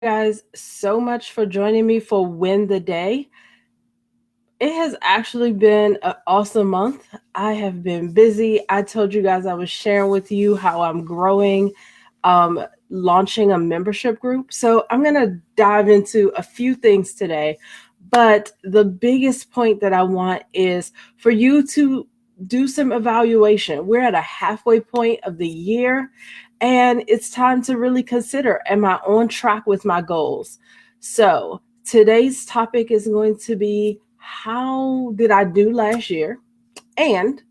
Guys so much for joining me for Win the Day. It has actually been an awesome month. I have been busy. I told you guys I was sharing with you how I'm growing, launching a membership group. So I'm going to dive into a few things today. But the biggest point that I want is for you to do some evaluation. We're at a halfway point of the year, and it's time to really consider, am I on track with my goals? So today's topic is going to be, how did I do last year? And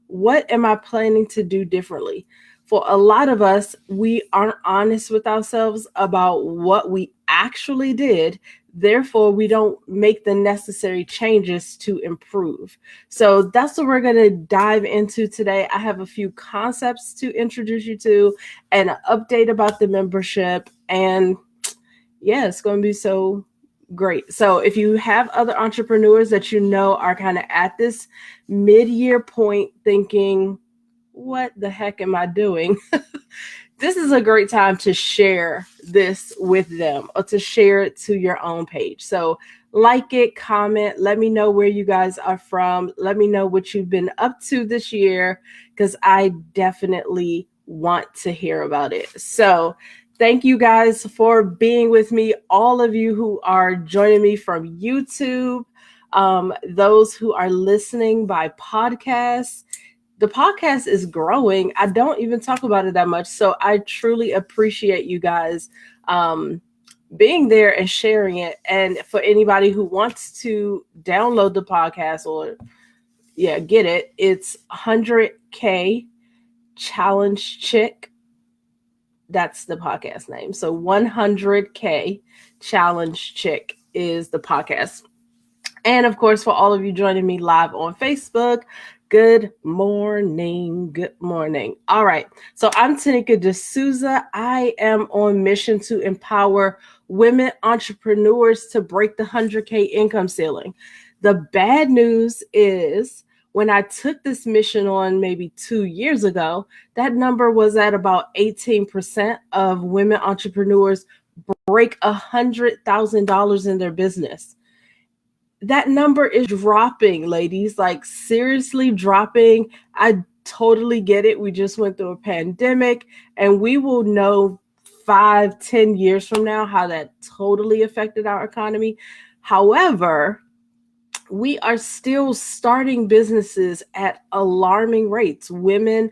what am I planning to do differently? For a lot of us, we aren't honest with ourselves about what we actually did. Therefore, we don't make the necessary changes to improve. So that's what we're going to dive into today. I have a few concepts to introduce you to, and an update about the membership. And yeah, it's going to be so great. So if you have other entrepreneurs that you know are kind of at this mid-year point thinking, what the heck am I doing? This is a great time to share this with them or to share it to your own page. So like it, comment, let me know where you guys are from. Let me know what you've been up to this year, because I definitely want to hear about it. So thank you guys for being with me. All of you who are joining me from YouTube, those who are listening by podcast. The podcast is growing. I don't even talk about it that much. So I truly appreciate you guys being there and sharing it. And for anybody who wants to download the podcast or, get it, it's 100K Challenge Chick. That's the podcast name. So 100K Challenge Chick is the podcast. And of course, for all of you joining me live on Facebook, good morning. Good morning. All right. So I'm Tanika D'Souza. I am on mission to empower women entrepreneurs to break the 100K income ceiling. The bad news is, when I took this mission on maybe 2 years ago, that number was at about 18% of women entrepreneurs break $100,000 in their business. That number is dropping, ladies, like seriously dropping. I totally get it. We just went through a pandemic, and we will know 5-10 years from now how that totally affected our economy. However, we are still starting businesses at alarming rates, women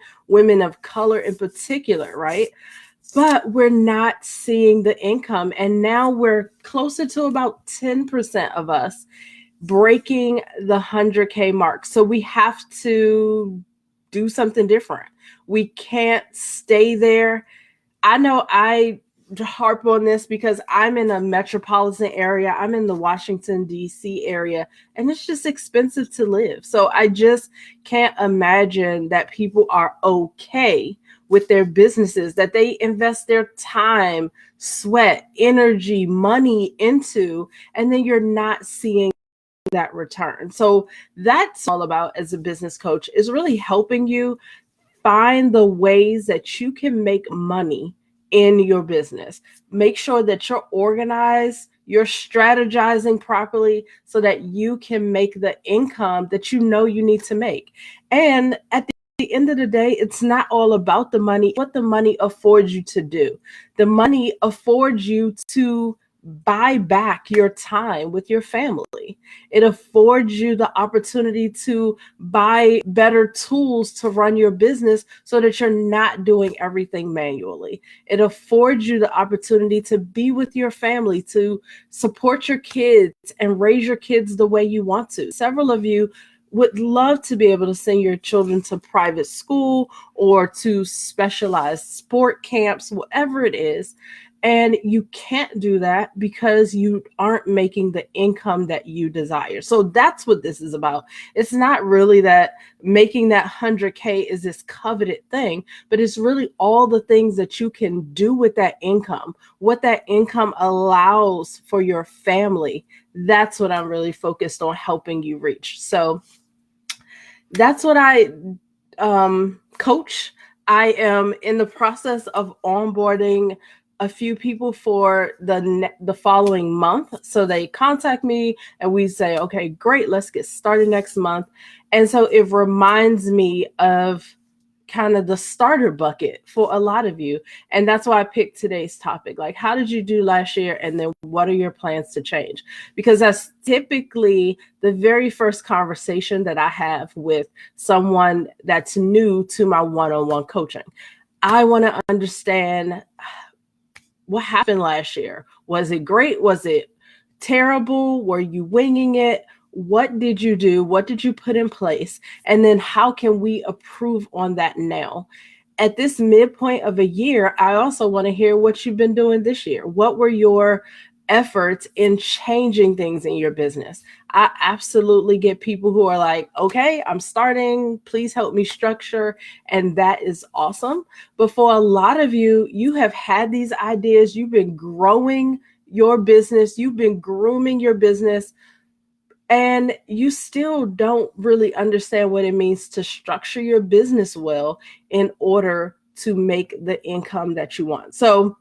of color in particular, right? But we're not seeing the income. And now we're closer to about 10% of us breaking the 100K mark. So we have to do something different. We can't stay there. I know I harp on this because I'm in a metropolitan area. I'm in the Washington, D.C. area, and it's just expensive to live. So I just can't imagine that people are okay with their businesses that they invest their time, sweat, energy, money into, and then you're not seeing that return. So that's all about as a business coach, is really helping you find the ways that you can make money in your business. Make sure that you're organized, you're strategizing properly so that you can make the income that you know you need to make. And at the end of the day, it's not all about the money, what the money affords you to do. The money affords you to buy back your time with your family. It affords you the opportunity to buy better tools to run your business so that you're not doing everything manually. It affords you the opportunity to be with your family, to support your kids and raise your kids the way you want to. Several of you would love to be able to send your children to private school or to specialized sport camps, whatever it is. And you can't do that because you aren't making the income that you desire. So that's what this is about. It's not really that making that 100K is this coveted thing, but it's really all the things that you can do with that income, what that income allows for your family. That's what I'm really focused on helping you reach. So that's what I coach. I am in the process of onboarding a few people for the following month. So they contact me and we say, okay, great, let's get started next month. And so it reminds me of kind of the starter bucket for a lot of you. And that's why I picked today's topic. Like, how did you do last year? And then what are your plans to change? Because that's typically the very first conversation that I have with someone that's new to my one-on-one coaching. I want to understand what happened last year. Was it great? Was it terrible? Were you winging it? What did you do? What did you put in place? And then how can we improve on that now? At this midpoint of a year, I also want to hear what you've been doing this year. What were your efforts in changing things in your business? I absolutely get people who are like, okay, I'm starting, please help me structure. And that is awesome. But for a lot of you, you have had these ideas, you've been growing your business, you've been grooming your business, and you still don't really understand what it means to structure your business well in order to make the income that you want. So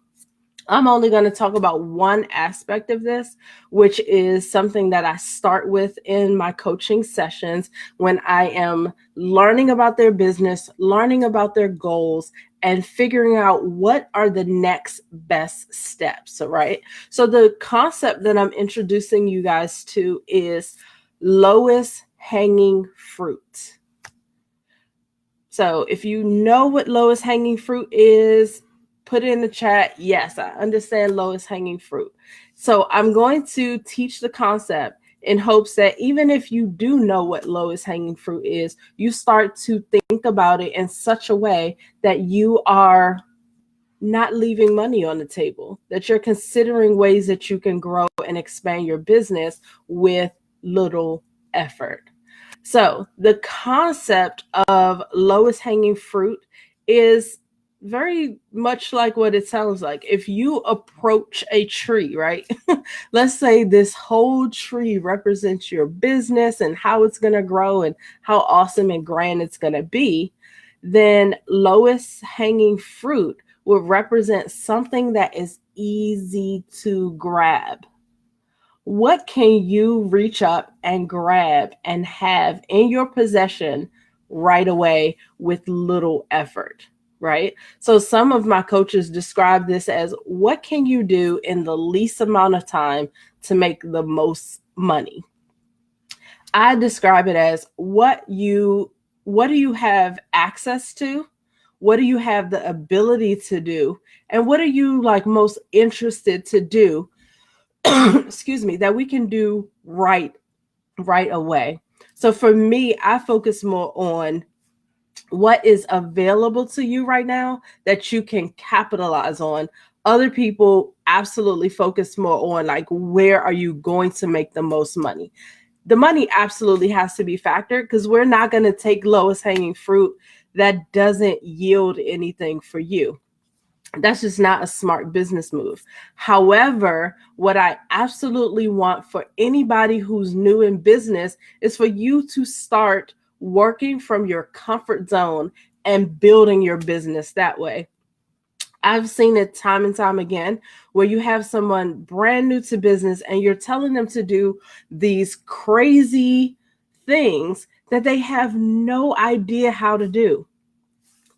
I'm only going to talk about one aspect of this, which is something that I start with in my coaching sessions when I am learning about their business, learning about their goals, and figuring out what are the next best steps, right? So the concept that I'm introducing you guys to is lowest hanging fruit. So if you know what lowest hanging fruit is, put it in the chat. Yes, I understand lowest hanging fruit. So I'm going to teach the concept in hopes that even if you do know what lowest hanging fruit is, you start to think about it in such a way that you are not leaving money on the table, that you're considering ways that you can grow and expand your business with little effort. So the concept of lowest hanging fruit is very much like what it sounds like. If you approach a tree, right? Let's say this whole tree represents your business and how it's going to grow and how awesome and grand it's going to be, then lowest hanging fruit would represent something that is easy to grab. What can you reach up and grab and have in your possession right away with little effort, right? So some of my coaches describe this as what can you do in the least amount of time to make the most money? I describe it as what do you have access to? What do you have the ability to do? And what are you like most interested to do? Excuse me, that we can do right away. So for me, I focus more on what is available to you right now that you can capitalize on. Other people absolutely focus more on like, where are you going to make the most money? The money absolutely has to be factored because we're not going to take lowest hanging fruit that doesn't yield anything for you. That's just not a smart business move. However, what I absolutely want for anybody who's new in business is for you to start working from your comfort zone and building your business that way. I've seen it time and time again where you have someone brand new to business and you're telling them to do these crazy things that they have no idea how to do.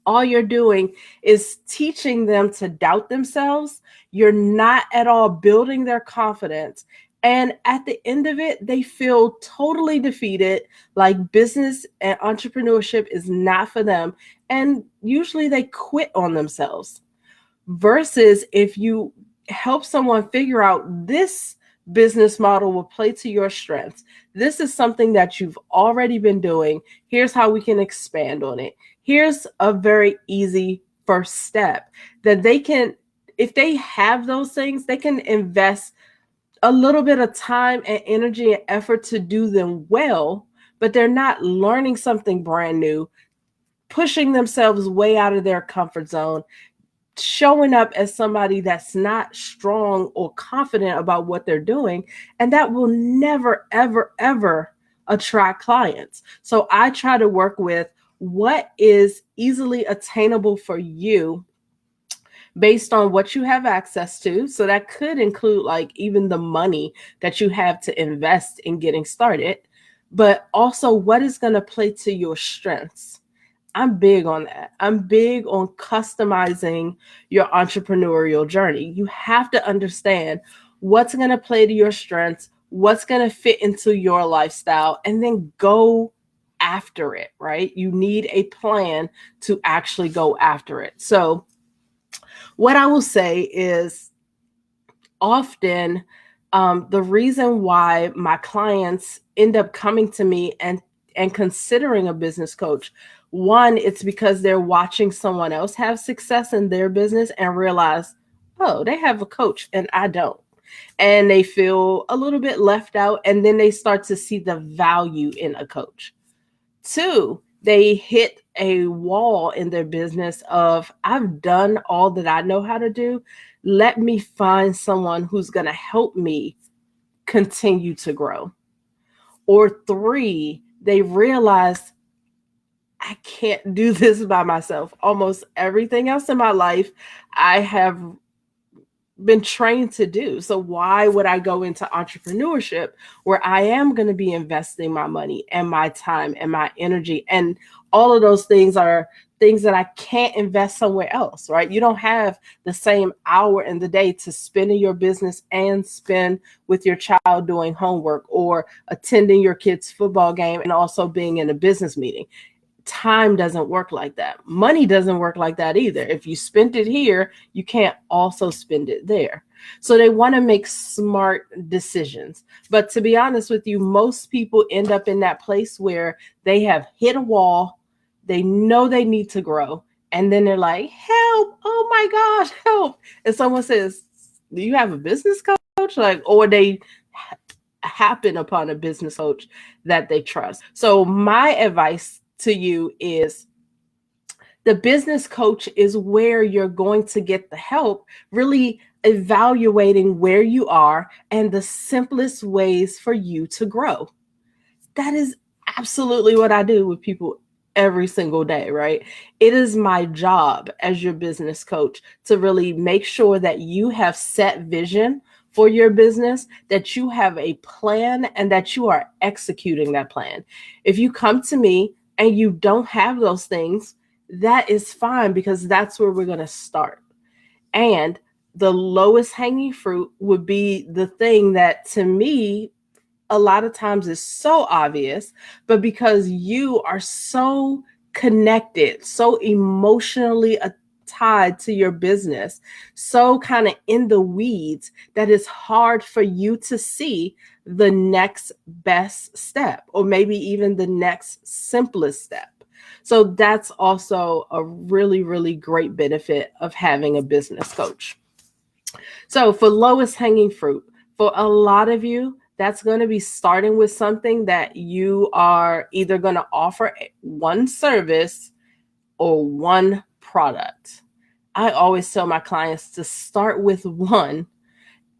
All you're doing is teaching them to doubt themselves. You're not at all building their confidence. And at the end of it, they feel totally defeated, like business and entrepreneurship is not for them. And usually they quit on themselves. Versus if you help someone figure out this business model will play to your strengths. This is something that you've already been doing. Here's how we can expand on it. Here's a very easy first step that they can, if they have those things, they can invest a little bit of time and energy and effort to do them well, but they're not learning something brand new, pushing themselves way out of their comfort zone, showing up as somebody that's not strong or confident about what they're doing. And that will never, ever, ever attract clients. So I try to work with what is easily attainable for you based on what you have access to. So that could include like even the money that you have to invest in getting started, but also what is going to play to your strengths. I'm big on that. I'm big on customizing your entrepreneurial journey. You have to understand what's going to play to your strengths, what's going to fit into your lifestyle, and then go after it, right? You need a plan to actually go after it. So, what I will say is often the reason why my clients end up coming to me and considering a business coach, one, it's because they're watching someone else have success in their business and realize, oh, they have a coach and I don't. And they feel a little bit left out, and then they start to see the value in a coach. Two, they hit a wall in their business of, I've done all that I know how to do. Let me find someone who's going to help me continue to grow. Or three, they realize I can't do this by myself. Almost everything else in my life, I have been trained to do. So why would I go into entrepreneurship where I am going to be investing my money and my time and my energy? And all of those things are things that I can't invest somewhere else, right? You don't have the same hour in the day to spend in your business and spend with your child doing homework or attending your kid's football game and also being in a business meeting. Time doesn't work like that. Money doesn't work like that either. If you spend it here, you can't also spend it there. So they want to make smart decisions. But to be honest with you, most people end up in that place where they have hit a wall. They know they need to grow. And then they're like, help. Oh my gosh, help. And someone says, do you have a business coach? Like, or they happen upon a business coach that they trust. So my advice to you is the business coach is where you're going to get the help, really evaluating where you are and the simplest ways for you to grow. That is absolutely what I do with people every single day, right? It is my job as your business coach to really make sure that you have set vision for your business, that you have a plan, and that you are executing that plan. If you come to me and you don't have those things, that is fine, because that's where we're going to start. And the lowest hanging fruit would be the thing that to me a lot of times is so obvious, but because you are so connected, so emotionally tied to your business, so kind of in the weeds, that it's hard for you to see the next best step, or maybe even the next simplest step. So that's also a really, really great benefit of having a business coach. So for lowest hanging fruit, for a lot of you, that's going to be starting with something that you are either going to offer one service or one product. I always tell my clients to start with one.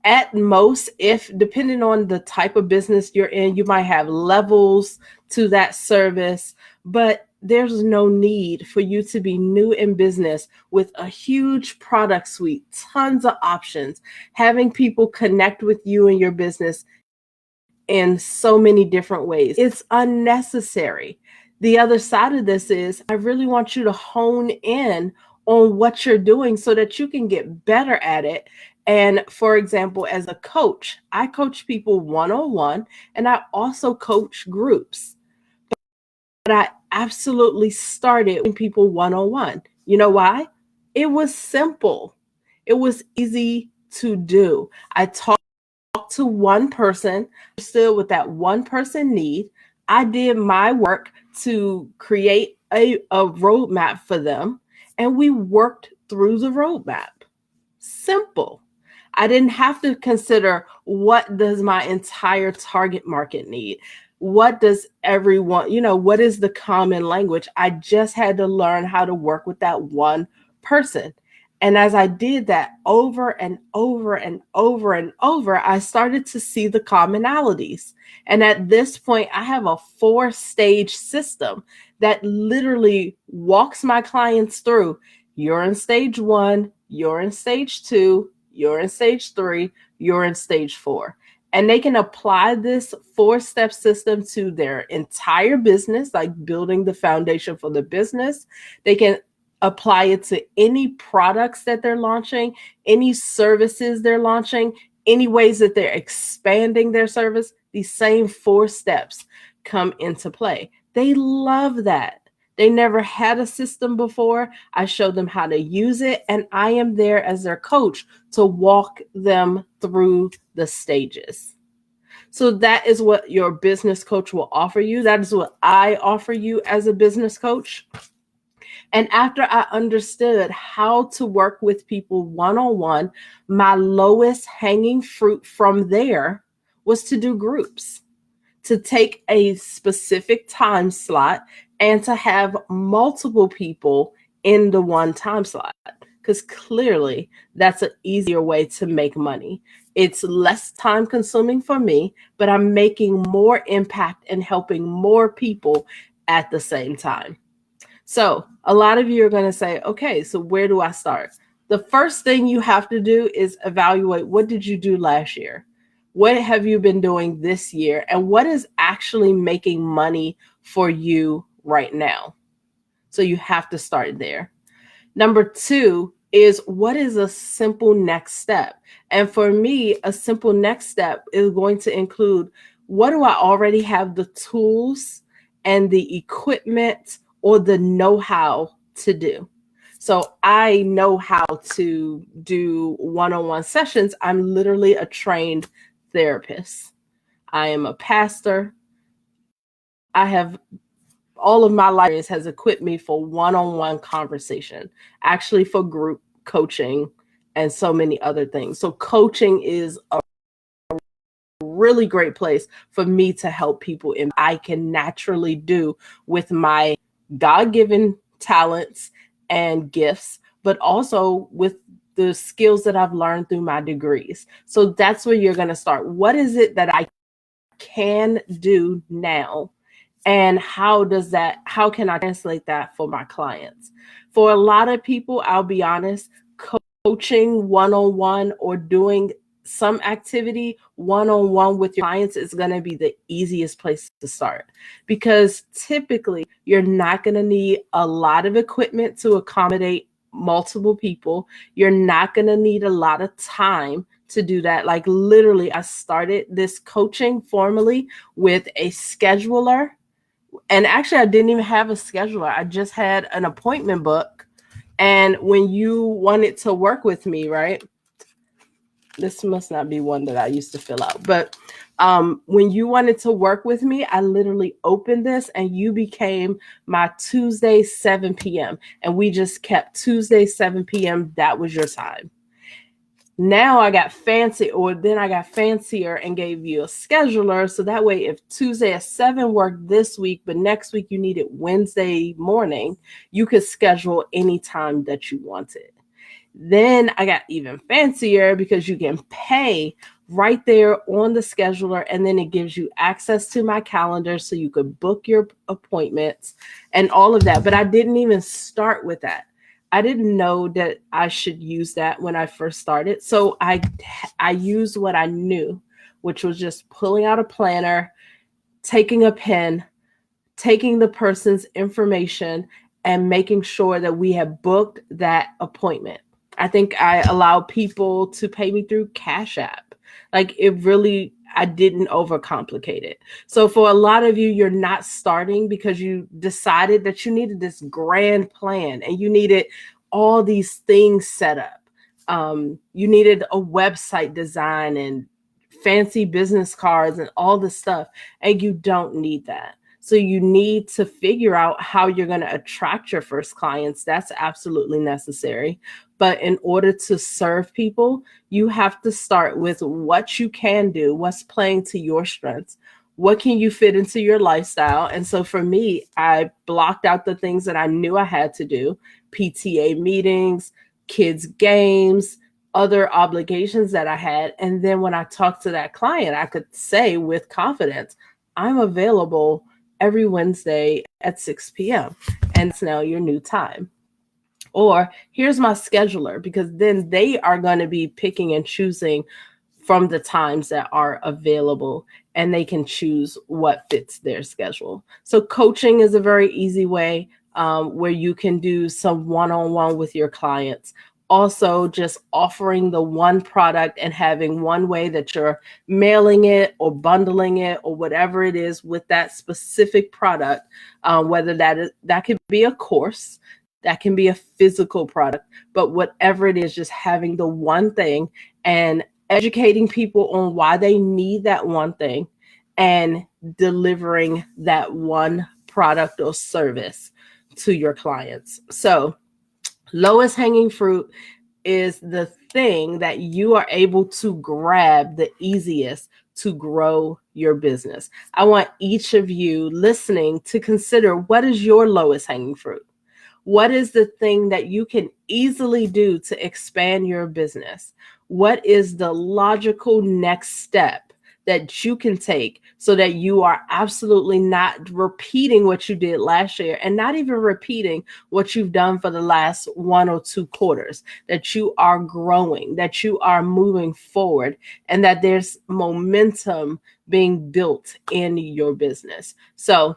At most, if depending on the type of business you're in, you might have levels to that service, but there's no need for you to be new in business with a huge product suite, tons of options, having people connect with you and your business in so many different ways. It's unnecessary. The other side of this is I really want you to hone in on what you're doing so that you can get better at it. And for example, as a coach, I coach people one-on-one, and I also coach groups. But I absolutely started with people one-on-one. You know why? It was simple. It was easy to do. I talked to one person, still with that one person need. I did my work to create a roadmap for them, and we worked through the roadmap. Simple. I didn't have to consider what does my entire target market need? What does everyone, what is the common language? I just had to learn how to work with that one person. And as I did that over and over and over and over, I started to see the commonalities. And at this point, I have a 4-stage system that literally walks my clients through. You're in stage 1, you're in stage 2, you're in stage 3, you're in stage 4. And they can apply this 4-step system to their entire business, like building the foundation for the business. They can apply it to any products that they're launching, any services they're launching, any ways that they're expanding their service. These same 4 steps come into play. They love that. They never had a system before. I showed them how to use it, and I am there as their coach to walk them through the stages. So that is what your business coach will offer you. That is what I offer you as a business coach. And after I understood how to work with people one-on-one, my lowest hanging fruit from there was to do groups, to take a specific time slot and to have multiple people in the one time slot, because clearly that's an easier way to make money. It's less time consuming for me, but I'm making more impact and helping more people at the same time. So a lot of you are going to say, okay, so where do I start? The first thing you have to do is evaluate, what did you do last year? What have you been doing this year? And what is actually making money for you right now? So you have to start there. Number 2 is, what is a simple next step? And for me, a simple next step is going to include, what do I already have the tools and the equipment or the know-how to do? So I know how to do one-on-one sessions. I'm literally a trained therapist. I am a pastor. I have all of my life has equipped me for one-on-one conversation, actually for group coaching and so many other things. So coaching is a really great place for me to help people, and I can naturally do with my God-given talents and gifts, but also with the skills that I've learned through my degrees. So that's where you're going to start. What is it that I can do now? And how can I translate that for my clients? For a lot of people, I'll be honest, coaching one-on-one or doing some activity one-on-one with your clients is going to be the easiest place to start, because typically you're not going to need a lot of equipment to accommodate multiple people. You're not going to need a lot of time to do that. Like literally, I started this coaching formally with a scheduler. And actually, I didn't even have a scheduler. I just had an appointment book. And when you wanted to work with me, right? This must not be one that I used to fill out. But when you wanted to work with me, I literally opened this and you became my Tuesday, 7 p.m. And we just kept Tuesday, 7 p.m. That was your time. Now I got fancier and gave you a scheduler. So that way, if Tuesday at 7 worked this week, but next week you needed Wednesday morning, you could schedule any time that you wanted. Then I got even fancier because you can pay right there on the scheduler, and then it gives you access to my calendar so you could book your appointments and all of that. But I didn't even start with that. I didn't know that I should use that when I first started. So I used what I knew, which was just pulling out a planner, taking a pen, taking the person's information, and making sure that we have booked that appointment. I think I allowed people to pay me through Cash App. Like I didn't overcomplicate it. So for a lot of you, you're not starting because you decided that you needed this grand plan and you needed all these things set up. You needed a website design and fancy business cards and all this stuff, and you don't need that. So you need to figure out how you're going to attract your first clients. That's absolutely necessary. But in order to serve people, you have to start with what you can do, what's playing to your strengths, what can you fit into your lifestyle. And so for me, I blocked out the things that I knew I had to do: PTA meetings, kids' games, other obligations that I had. And then when I talked to that client, I could say with confidence, I'm available every Wednesday at 6 p.m. And it's now your new time. Or here's my scheduler, because then they are going to be picking and choosing from the times that are available, and they can choose what fits their schedule. So coaching is a very easy way where you can do some one-on-one with your clients. Also, just offering the one product and having one way that you're mailing it or bundling it or whatever it is with that specific product, whether that could be a course, that can be a physical product, but whatever it is, just having the one thing and educating people on why they need that one thing and delivering that one product or service to your clients. So, lowest hanging fruit is the thing that you are able to grab the easiest to grow your business. I want each of you listening to consider, what is your lowest hanging fruit? What is the thing that you can easily do to expand your business? What is the logical next step that you can take so that you are absolutely not repeating what you did last year, and not even repeating what you've done for the last 1 or 2 quarters, that you are growing, that you are moving forward, and that there's momentum being built in your business. So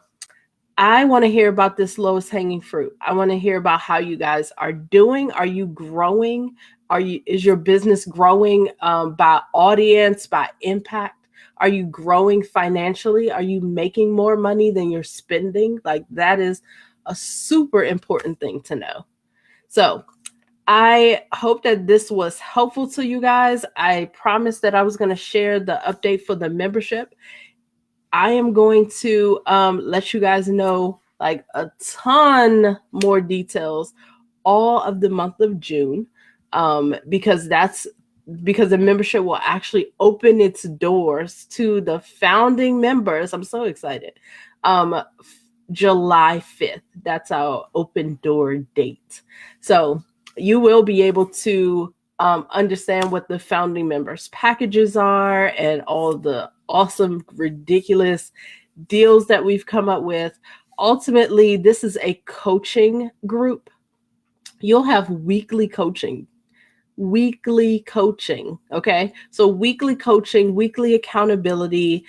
I want to hear about this lowest hanging fruit. I want to hear about how you guys are doing. Are you growing? Is your business growing by audience, by impact? Are you growing financially? Are you making more money than you're spending? Like, that is a super important thing to know. So I hope that this was helpful to you guys. I promised that I was going to share the update for the membership. I am going to let you guys know like a ton more details all of the month of June, because the membership will actually open its doors to the founding members. I'm so excited. July 5th. That's our open door date. So you will be able to understand what the founding members packages are and all the awesome, ridiculous deals that we've come up with. Ultimately, this is a coaching group. You'll have weekly coaching. Okay. So weekly coaching, weekly accountability.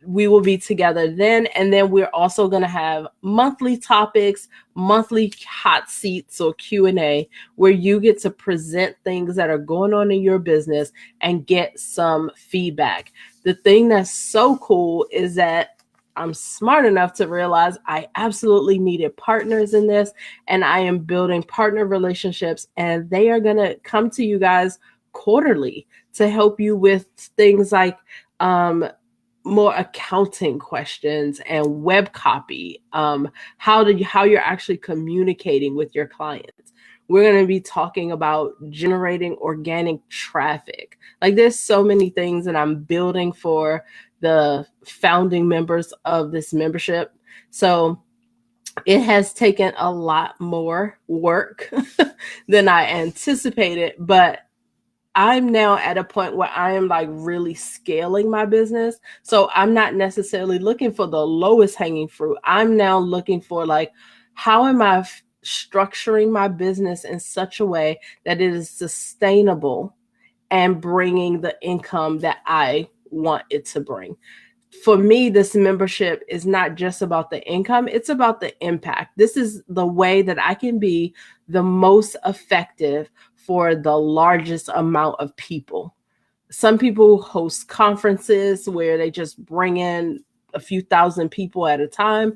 We will be together then. And then we're also going to have monthly topics, monthly hot seats or Q&A, where you get to present things that are going on in your business and get some feedback. The thing that's so cool is that I'm smart enough to realize I absolutely needed partners in this, and I am building partner relationships, and they are going to come to you guys quarterly to help you with things like more accounting questions and web copy, how you're actually communicating with your clients. We're going to be talking about generating organic traffic. Like, there's so many things that I'm building for the founding members of this membership. So it has taken a lot more work than I anticipated, but I'm now at a point where I am like really scaling my business. So I'm not necessarily looking for the lowest hanging fruit. I'm now looking for like, how am I structuring my business in such a way that it is sustainable and bringing the income that I want it to bring. For me, this membership is not just about the income, it's about the impact. This is the way that I can be the most effective for the largest amount of people. Some people host conferences where they just bring in a few thousand people at a time.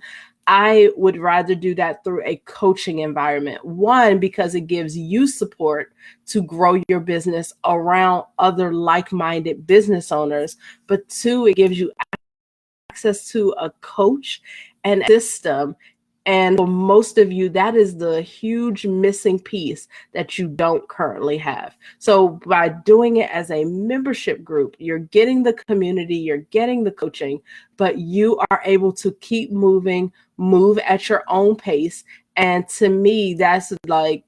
I would rather do that through a coaching environment. One, because it gives you support to grow your business around other like-minded business owners. But two, it gives you access to a coach and a system. And for most of you, that is the huge missing piece that you don't currently have. So by doing it as a membership group, you're getting the community, you're getting the coaching, but you are able to keep moving, move at your own pace. And to me, that's like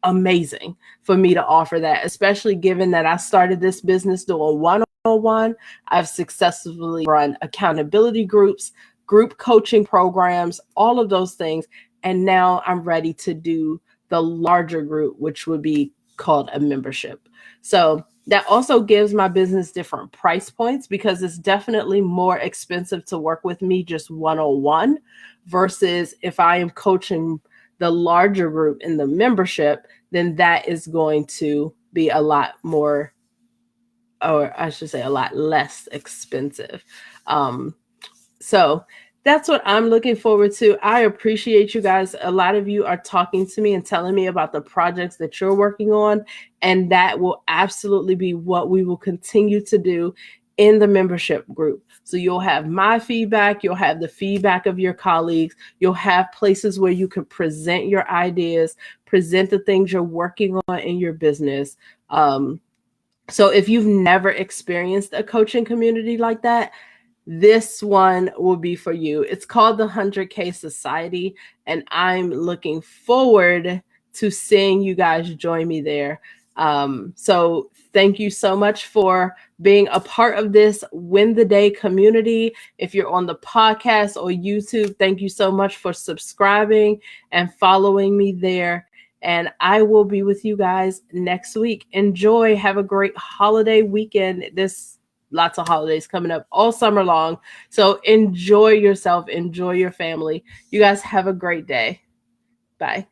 amazing for me to offer that, especially given that I started this business doing one-on-one. I've successfully run accountability groups, group coaching programs, all of those things. And now I'm ready to do the larger group, which would be called a membership. So that also gives my business different price points because it's definitely more expensive to work with me just one-on-one versus if I am coaching the larger group in the membership, then that is going to be a lot more, or I should say a lot less expensive. So that's what I'm looking forward to. I appreciate you guys. A lot of you are talking to me and telling me about the projects that you're working on. And that will absolutely be what we will continue to do in the membership group. So you'll have my feedback, you'll have the feedback of your colleagues, you'll have places where you can present your ideas, present the things you're working on in your business. So if you've never experienced a coaching community like that, this one will be for you. It's called the 100K Society, and I'm looking forward to seeing you guys join me there. So thank you so much for being a part of this Win the Day community. If you're on the podcast or YouTube, thank you so much for subscribing and following me there. And I will be with you guys next week. Enjoy. Have a great holiday weekend. Lots of holidays coming up all summer long. So enjoy yourself. Enjoy your family. You guys have a great day. Bye.